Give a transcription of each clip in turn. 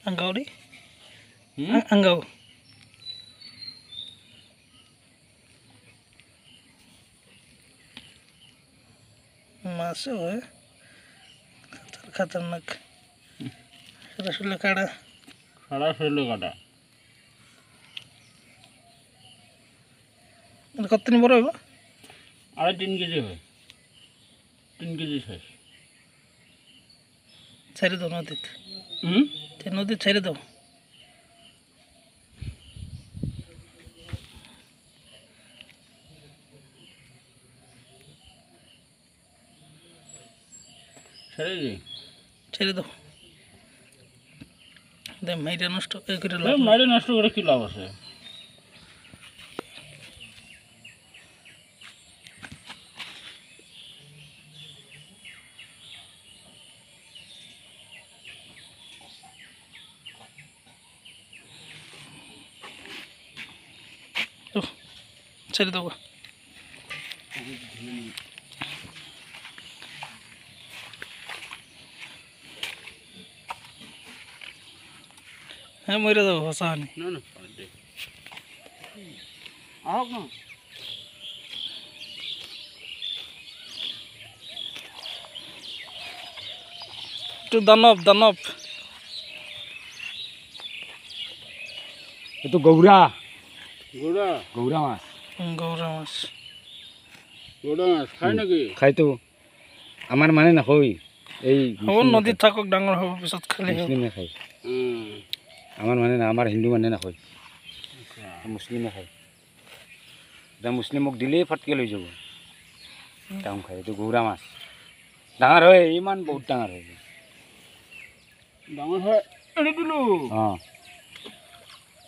Anggaw di? Anggaw. Masuk ya. खतरनाक रसगुल्ला काड़ा खड़ा रसगुल्ला काटा কতদিন বড় হইব 3.5 কেজি হয় 3 কেজি সাইজ ছেড়ে দাও নদীতে নদীতে ছেড়ে দাও ছেড়ে দাও মাইটা নষ্ট করে মাইটা নষ্ট করে কি লাভ আছে ছেড়ে দাও হ্যাঁ মরে যাবো হাসানি না না আও না একটু দানব দানব এ তো গৌরা গোড়া গৌরা মাছ গৌরা মাছ গোড়া মাছ খায় নাকি খাই তো আমার মানে না হই এই হব নদীত থাকক ডাঙৰ হ'ব পিছত খালি মুসলিমে খাই আমার মানে না আমার হিন্দু মানে না হয় মুসলিমে খাই যা মুসলিম মোক দিলেই ফটকে লৈ যাব তাম খাই এইটো গৌৰা মাছ ডাঙৰ হয় ইমান বহুত ডাঙৰ হয় ডাঙৰ হয় এৰি দিলো অঁ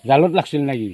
জালত লাগছিল নেকি